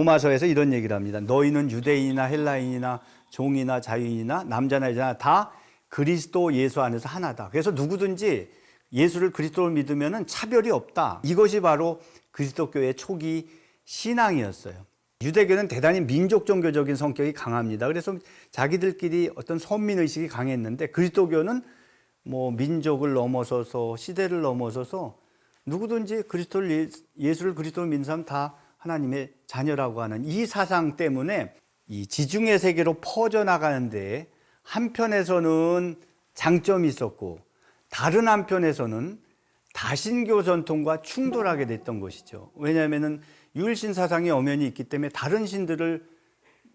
로마서에서 이런 얘기를 합니다. 너희는 유대인이나 헬라인이나 종이나 자유인이나 남자나 여자나 다 그리스도 예수 안에서 하나다. 그래서 누구든지 예수를 그리스도로 믿으면 차별이 없다. 이것이 바로 그리스도교의 초기 신앙이었어요. 유대교는 대단히 민족 종교적인 성격이 강합니다. 그래서 자기들끼리 어떤 선민의식이 강했는데 그리스도교는 뭐 민족을 넘어서서 시대를 넘어서서 누구든지 예수를 그리스도로 믿는 사람 다 하나님의 자녀라고 하는 이 사상 때문에 이 지중해 세계로 퍼져나가는데 한편에서는 장점이 있었고 다른 한편에서는 다신교 전통과 충돌하게 됐던 것이죠. 왜냐하면 유일신 사상의 엄연히 있기 때문에 다른 신들을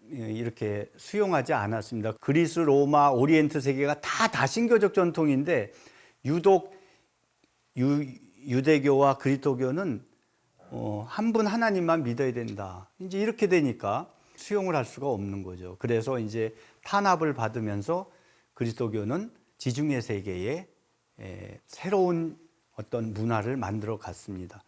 이렇게 수용하지 않았습니다. 그리스, 로마, 오리엔트 세계가 다 다신교적 전통인데 유독 유대교와 그리스도교는 한 분 하나님만 믿어야 된다. 이제 이렇게 되니까 수용을 할 수가 없는 거죠. 그래서 이제 탄압을 받으면서 그리스도교는 지중해 세계에 새로운 어떤 문화를 만들어 갔습니다.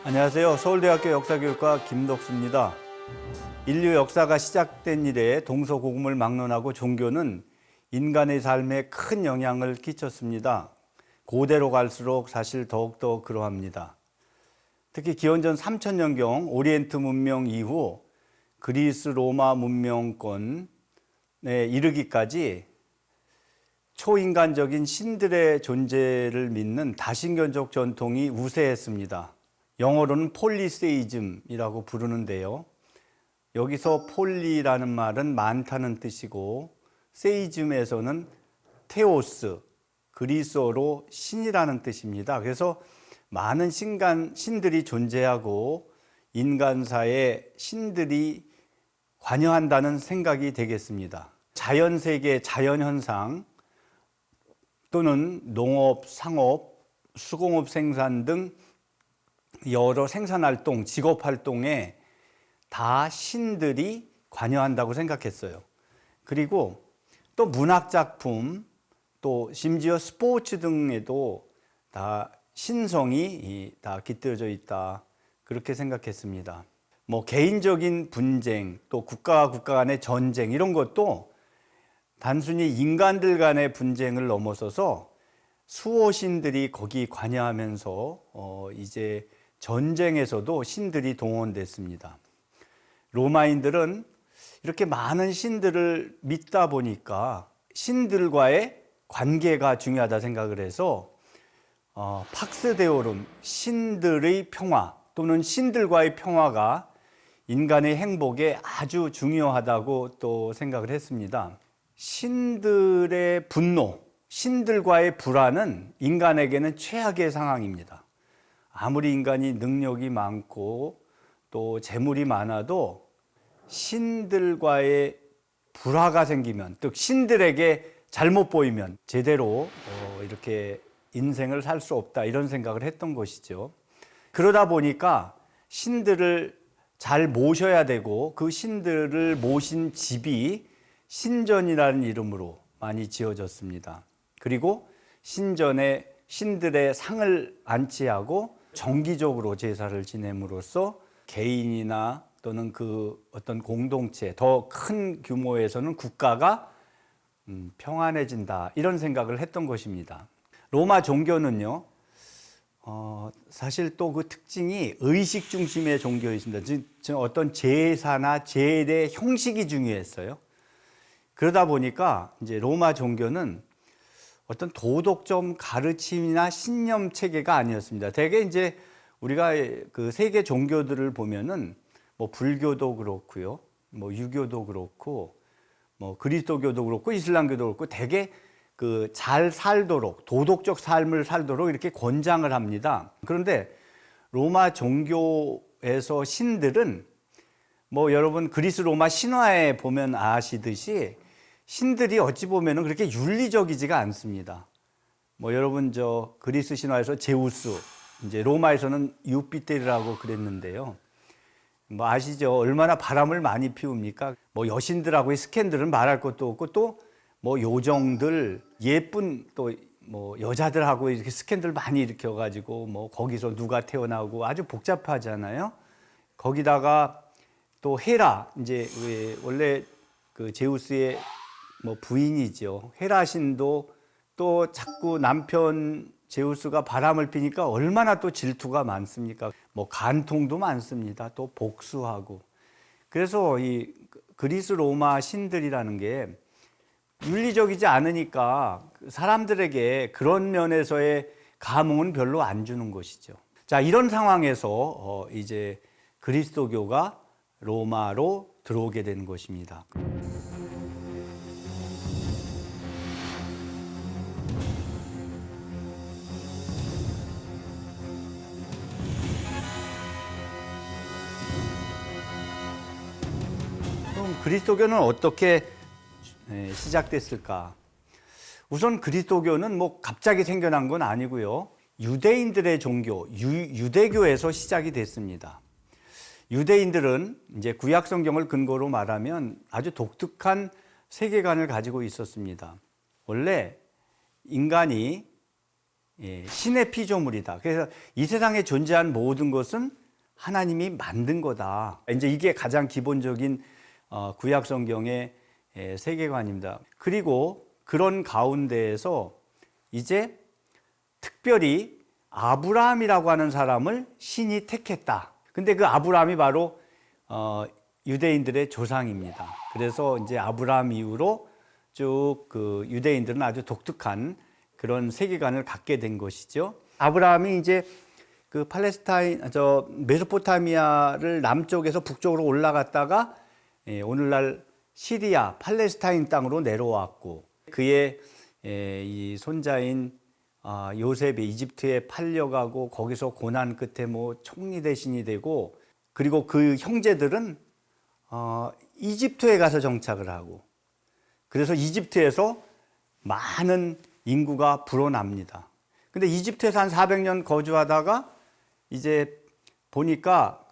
안녕하세요. 서울대학교 역사교육과 김덕수입니다. 인류 역사가 시작된 이래 동서고금을 막론하고 종교는 인간의 삶에 큰 영향을 끼쳤습니다. 고대로 갈수록 사실 더욱더 그러합니다. 특히 기원전 3000년경 오리엔트 문명 이후 그리스 로마 문명권에 이르기까지 초인간적인 신들의 존재를 믿는 다신교적 전통이 우세했습니다. 영어로는 폴리세이즘이라고 부르는데요. 여기서 폴리라는 말은 많다는 뜻이고 세이즘에서는 테오스, 그리스어로 신이라는 뜻입니다. 그래서 많은 신들이 존재하고 인간사에 신들이 관여한다는 생각이 되겠습니다. 자연세계, 자연현상 또는 농업, 상업, 수공업 생산 등 여러 생산활동, 직업활동에 다 신들이 관여한다고 생각했어요. 그리고 또 문학작품, 또 심지어 스포츠 등에도 다 신성이 다 깃들어져 있다. 그렇게 생각했습니다. 뭐 개인적인 분쟁, 또 국가와 국가 간의 전쟁 이런 것도 단순히 인간들 간의 분쟁을 넘어서서 수호신들이 거기 관여하면서 이제 전쟁에서도 신들이 동원됐습니다. 로마인들은 이렇게 많은 신들을 믿다 보니까 신들과의 관계가 중요하다 생각을 해서 팍스 데오룸, 신들의 평화 또는 신들과의 평화가 인간의 행복에 아주 중요하다고 또 생각을 했습니다. 신들의 분노, 신들과의 불안은 인간에게는 최악의 상황입니다. 아무리 인간이 능력이 많고 또 재물이 많아도 신들과의 불화가 생기면, 즉 신들에게 잘못 보이면 제대로 이렇게 인생을 살 수 없다 이런 생각을 했던 것이죠. 그러다 보니까 신들을 잘 모셔야 되고 그 신들을 모신 집이 신전이라는 이름으로 많이 지어졌습니다. 그리고 신전에 신들의 상을 안치하고 정기적으로 제사를 지냄으로써 개인이나 또는 그 어떤 공동체, 더 큰 규모에서는 국가가 평안해진다 이런 생각을 했던 것입니다. 로마 종교는요, 사실 또 그 특징이 의식 중심의 종교였습니다. 즉 어떤 제사나 제례 형식이 중요했어요. 그러다 보니까 이제 로마 종교는 어떤 도덕적 가르침이나 신념 체계가 아니었습니다. 대개 이제 우리가 그 세계 종교들을 보면은 뭐 불교도 그렇고요, 뭐 유교도 그렇고, 뭐 그리스도교도 그렇고, 이슬람교도 그렇고, 대개 그 잘 살도록 도덕적 삶을 살도록 이렇게 권장을 합니다. 그런데 로마 종교에서 신들은 뭐 여러분 그리스 로마 신화에 보면 아시듯이 신들이 어찌 보면은 그렇게 윤리적이지가 않습니다. 뭐 여러분 저 그리스 신화에서 제우스, 이제 로마에서는 유피테르라고 그랬는데요. 뭐 아시죠? 얼마나 바람을 많이 피웁니까? 뭐 여신들하고의 스캔들은 말할 것도 없고 또 뭐 요정들, 예쁜 또 뭐 여자들하고 이렇게 스캔들 많이 일으켜가지고 뭐 거기서 누가 태어나고 아주 복잡하잖아요. 거기다가 또 헤라, 이제 원래 그 제우스의 뭐 부인이죠. 헤라 신도 또 자꾸 남편 제우스가 바람을 피니까 얼마나 또 질투가 많습니까? 뭐 간통도 많습니다. 또 복수하고. 그래서 이 그리스 로마 신들이라는 게 윤리적이지 않으니까 사람들에게 그런 면에서의 감흥은 별로 안 주는 것이죠. 자, 이런 상황에서 이제 그리스도교가 로마로 들어오게 된 것입니다. 그럼 그리스도교는 어떻게 시작됐을까? 우선 그리스도교는 뭐 갑자기 생겨난 건 아니고요. 유대인들의 종교, 유대교에서 시작이 됐습니다. 유대인들은 이제 구약 성경을 근거로 말하면 아주 독특한 세계관을 가지고 있었습니다. 원래 인간이 신의 피조물이다. 그래서 이 세상에 존재한 모든 것은 하나님이 만든 거다. 이제 이게 가장 기본적인 구약 성경의 세계관입니다. 그리고 그런 가운데에서 이제 특별히 아브라함이라고 하는 사람을 신이 택했다. 근데 그 아브라함이 바로 유대인들의 조상입니다. 그래서 이제 아브라함 이후로 쭉 그 유대인들은 아주 독특한 그런 세계관을 갖게 된 것이죠. 아브라함이 이제 그 메소포타미아를 남쪽에서 북쪽으로 올라갔다가 오늘날 시리아, 팔레스타인 땅으로 내려왔고, 그의 이 손자인 요셉이 이집트에 팔려가고 거기서 고난 끝에 뭐 총리 대신이 되고, 그리고 그 형제들은 이집트에 가서 정착을 하고, 그래서 이집트에서 많은 인구가 불어납니다. 근데 이집트에서 한 400년 거주하다가 이제 보니까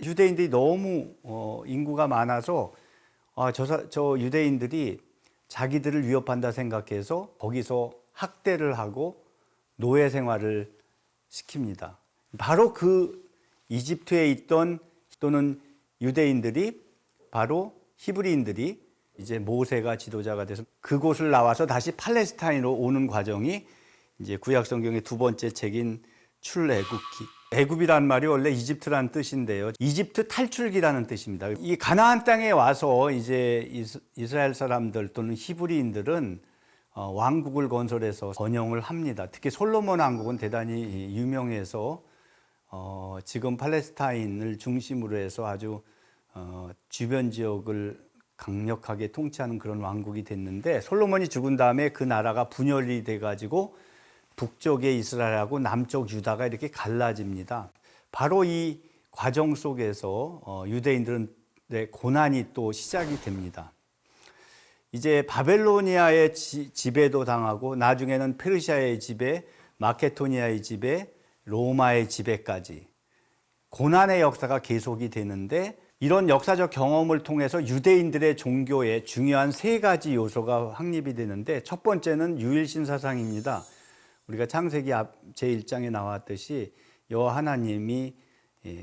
유대인들이 너무 인구가 많아서 저 유대인들이 자기들을 위협한다 생각해서 거기서 학대를 하고 노예 생활을 시킵니다. 바로 그 이집트에 있던 또는 유대인들이 바로 히브리인들이 이제 모세가 지도자가 돼서 그곳을 나와서 다시 팔레스타인으로 오는 과정이 이제 구약 성경의 두 번째 책인 출애굽기. 애굽이란 말이 원래 이집트라는 뜻인데요. 이집트 탈출기라는 뜻입니다. 이 가나안 땅에 와서 이제 이스라엘 사람들 또는 히브리인들은 왕국을 건설해서 번영을 합니다. 특히 솔로몬 왕국은 대단히 유명해서 지금 팔레스타인을 중심으로 해서 아주 주변 지역을 강력하게 통치하는 그런 왕국이 됐는데, 솔로몬이 죽은 다음에 그 나라가 분열이 돼가지고 북쪽의 이스라엘하고 남쪽 유다가 이렇게 갈라집니다. 바로 이 과정 속에서 유대인들의 고난이 또 시작이 됩니다. 이제 바벨로니아의 지배도 당하고 나중에는 페르시아의 지배, 마케도니아의 지배, 로마의 지배까지 고난의 역사가 계속이 되는데, 이런 역사적 경험을 통해서 유대인들의 종교에 중요한 세 가지 요소가 확립이 되는데, 첫 번째는 유일신 사상입니다. 우리가 창세기 제1장에 나왔듯이 여호와 하나님이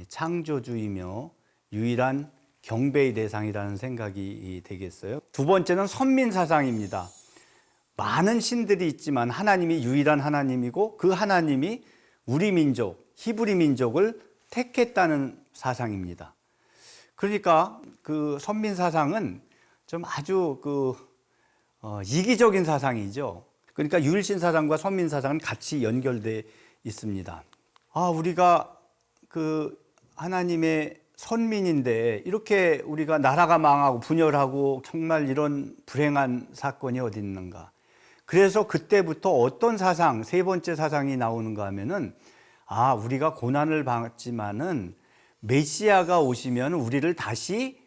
창조주이며 유일한 경배의 대상이라는 생각이 되겠어요. 두 번째는 선민 사상입니다. 많은 신들이 있지만 하나님이 유일한 하나님이고 그 하나님이 우리 민족, 히브리 민족을 택했다는 사상입니다. 그러니까 그 선민 사상은 좀 아주 이기적인 사상이죠. 그러니까 유일신 사상과 선민 사상은 같이 연결되어 있습니다. 우리가 그 하나님의 선민인데 이렇게 우리가 나라가 망하고 분열하고 정말 이런 불행한 사건이 어디 있는가. 그래서 그때부터 어떤 사상, 세 번째 사상이 나오는가 하면은 우리가 고난을 받지만은 메시아가 오시면 우리를 다시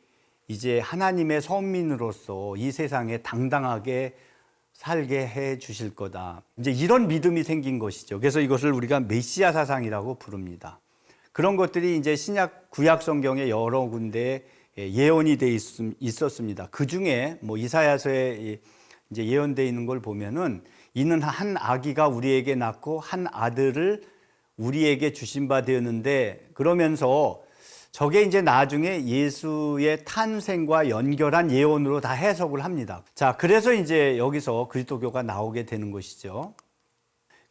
이제 하나님의 선민으로서 이 세상에 당당하게 살게 해 주실 거다. 이제 이런 믿음이 생긴 것이죠. 그래서 이것을 우리가 메시아 사상이라고 부릅니다. 그런 것들이 이제 구약 성경에 여러 군데 예언이 돼 있었습니다. 그 중에 뭐 이사야서에 이제 예언되어 있는 걸 보면은 이는 한 아기가 우리에게 낳고 한 아들을 우리에게 주신 바 되었는데, 그러면서 저게 이제 나중에 예수의 탄생과 연결한 예언으로 다 해석을 합니다. 자, 그래서 이제 여기서 그리스도교가 나오게 되는 것이죠.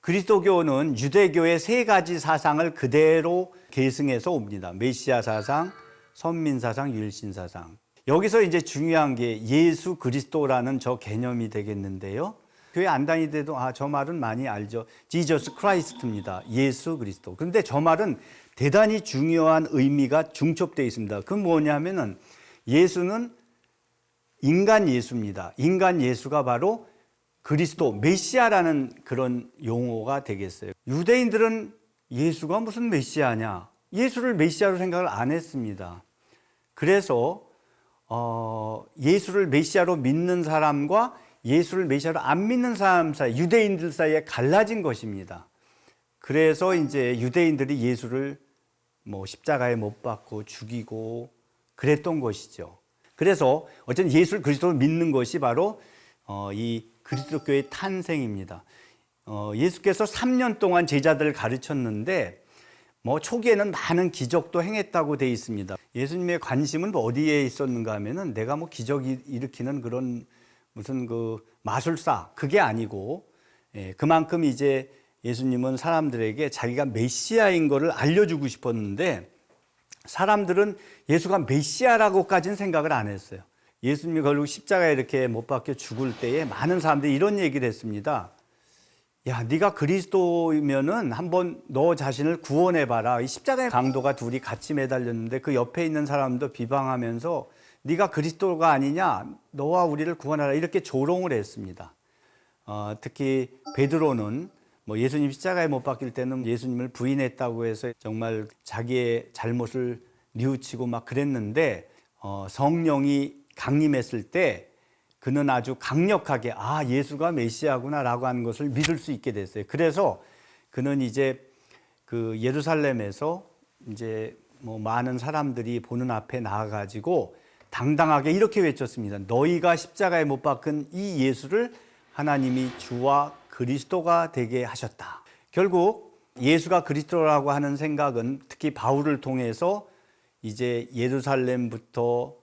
그리스도교는 유대교의 세 가지 사상을 그대로 계승해서 옵니다. 메시아 사상, 선민 사상, 유일신 사상. 여기서 이제 중요한 게 예수 그리스도라는 저 개념이 되겠는데요. 교회 안 다니더라도 저 말은 많이 알죠. 지저스 크라이스트입니다. 예수 그리스도. 그런데 저 말은 대단히 중요한 의미가 중첩되어 있습니다. 그건 뭐냐면은 예수는 인간 예수입니다. 인간 예수가 바로 그리스도, 메시아라는 그런 용어가 되겠어요. 유대인들은 예수가 무슨 메시아냐? 예수를 메시아로 생각을 안 했습니다. 그래서 예수를 메시아로 믿는 사람과 예수를 메시아로 안 믿는 사람 사이, 유대인들 사이에 갈라진 것입니다. 그래서 이제 유대인들이 예수를 십자가에 못 박고 죽이고 그랬던 것이죠. 그래서 어쨌든 예수를 그리스도로 믿는 것이 바로 이 그리스도교의 탄생입니다. 예수께서 3년 동안 제자들을 가르쳤는데 초기에는 많은 기적도 행했다고 되어 있습니다. 예수님의 관심은 어디에 있었는가 하면은 내가 기적 일으키는 그런 무슨 그 마술사, 그게 아니고, 그만큼 이제 예수님은 사람들에게 자기가 메시아인 것을 알려주고 싶었는데, 사람들은 예수가 메시아라고까지는 생각을 안 했어요. 예수님이 결국 십자가에 이렇게 못 박혀 죽을 때에 많은 사람들이 이런 얘기를 했습니다. 야, 네가 그리스도이면은 한번 너 자신을 구원해봐라. 이 십자가의 강도가 둘이 같이 매달렸는데 그 옆에 있는 사람도 비방하면서 네가 그리스도가 아니냐, 너와 우리를 구원하라, 이렇게 조롱을 했습니다. 특히 베드로는 예수님 십자가에 못 박힐 때는 예수님을 부인했다고 해서 정말 자기의 잘못을 뉘우치고 막 그랬는데, 성령이 강림했을 때 그는 아주 강력하게 예수가 메시아구나라고 하는 것을 믿을 수 있게 됐어요. 그래서 그는 이제 그 예루살렘에서 이제 많은 사람들이 보는 앞에 나와가지고 당당하게 이렇게 외쳤습니다. 너희가 십자가에 못 박은 이 예수를 하나님이 주와 그리스도가 되게 하셨다. 결국 예수가 그리스도라고 하는 생각은 특히 바울을 통해서 이제 예루살렘부터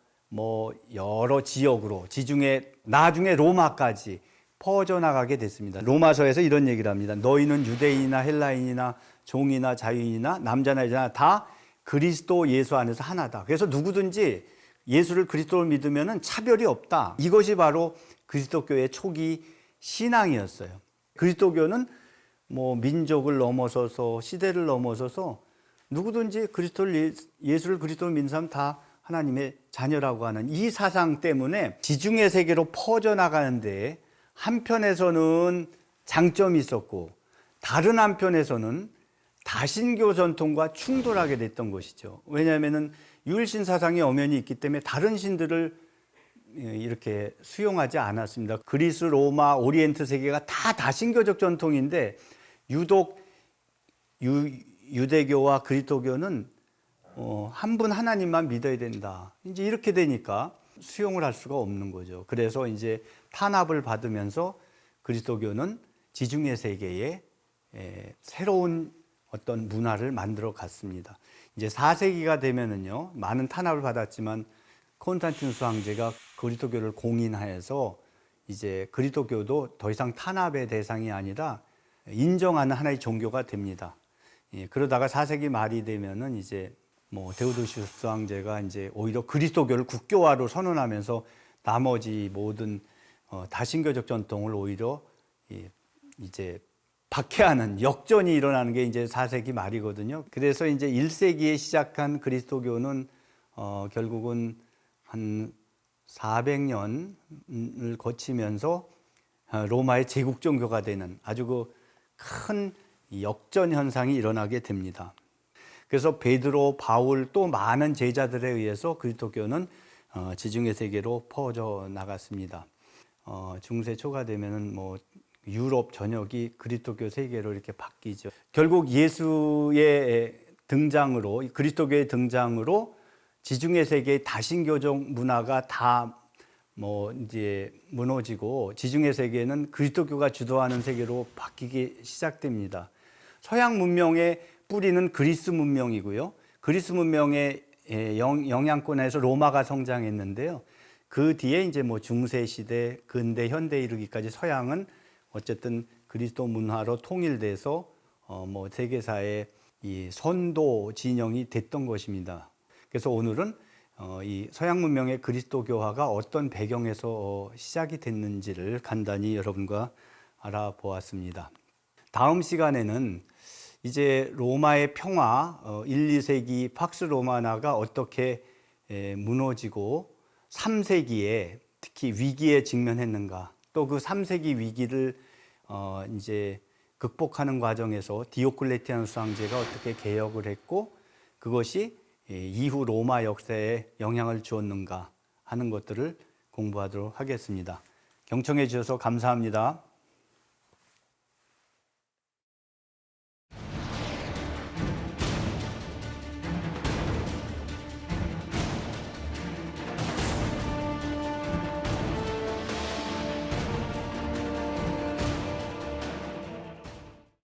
여러 지역으로, 지중해 나중에 로마까지 퍼져나가게 됐습니다. 로마서에서 이런 얘기를 합니다. 너희는 유대인이나 헬라인이나 종이나 자유인이나 남자나 여자나 다 그리스도 예수 안에서 하나다. 그래서 누구든지 예수를 그리스도를 믿으면 차별이 없다. 이것이 바로 그리스도교의 초기 신앙이었어요. 그리스도교는 민족을 넘어서서 시대를 넘어서서 누구든지 예수를 그리스도로 믿는 사람 다 하나님의 자녀라고 하는 이 사상 때문에 지중해 세계로 퍼져나가는데 한편에서는 장점이 있었고 다른 한편에서는 다신교 전통과 충돌하게 됐던 것이죠. 왜냐하면 유일신 사상의 엄연히 있기 때문에 다른 신들을 이렇게 수용하지 않았습니다. 그리스, 로마, 오리엔트 세계가 다 다신교적 전통인데 유독 유대교와 그리스도교는 한 분 하나님만 믿어야 된다. 이제 이렇게 되니까 수용을 할 수가 없는 거죠. 그래서 이제 탄압을 받으면서 그리스도교는 지중해 세계에 새로운 어떤 문화를 만들어 갔습니다. 이제 4세기가 되면은요, 많은 탄압을 받았지만 콘스탄티누스 황제가 그리스도교를 공인하여서 이제 그리스도교도 더 이상 탄압의 대상이 아니라 인정하는 하나의 종교가 됩니다. 그러다가 4세기 말이 되면은 이제 데오도시우스 황제가 이제 오히려 그리스도교를 국교화로 선언하면서 나머지 모든 다신교적 전통을 오히려 이제 박해하는 역전이 일어나는 게 이제 4세기 말이거든요. 그래서 이제 1세기에 시작한 그리스도교는 결국은 한 400년을 거치면서 로마의 제국 종교가 되는 아주 큰 역전 현상이 일어나게 됩니다. 그래서 베드로, 바울 또 많은 제자들에 의해서 그리스도교는 지중해 세계로 퍼져 나갔습니다. 중세 초가 되면은 유럽 전역이 그리스도교 세계로 이렇게 바뀌죠. 결국 예수의 등장으로, 그리스도교의 등장으로 지중해 세계의 다신교적 문화가 다 이제 무너지고 지중해 세계는 그리스도교가 주도하는 세계로 바뀌기 시작됩니다. 서양 문명의 뿌리는 그리스 문명이고요. 그리스 문명의 영향권에서 로마가 성장했는데요. 그 뒤에 이제 중세 시대, 근대, 현대 이르기까지 서양은 어쨌든 그리스도 문화로 통일돼서 세계사의 이 선도 진영이 됐던 것입니다. 그래서 오늘은 이 서양 문명의 그리스도교화가 어떤 배경에서 시작이 됐는지를 간단히 여러분과 알아보았습니다. 다음 시간에는 이제 로마의 평화, 1, 2세기 팍스 로마나가 어떻게 무너지고 3세기에 특히 위기에 직면했는가, 또 그 3세기 위기를 이제 극복하는 과정에서 디오클레티아누스 황제가 어떻게 개혁을 했고 그것이 이후 로마 역사에 영향을 주었는가 하는 것들을 공부하도록 하겠습니다. 경청해 주셔서 감사합니다.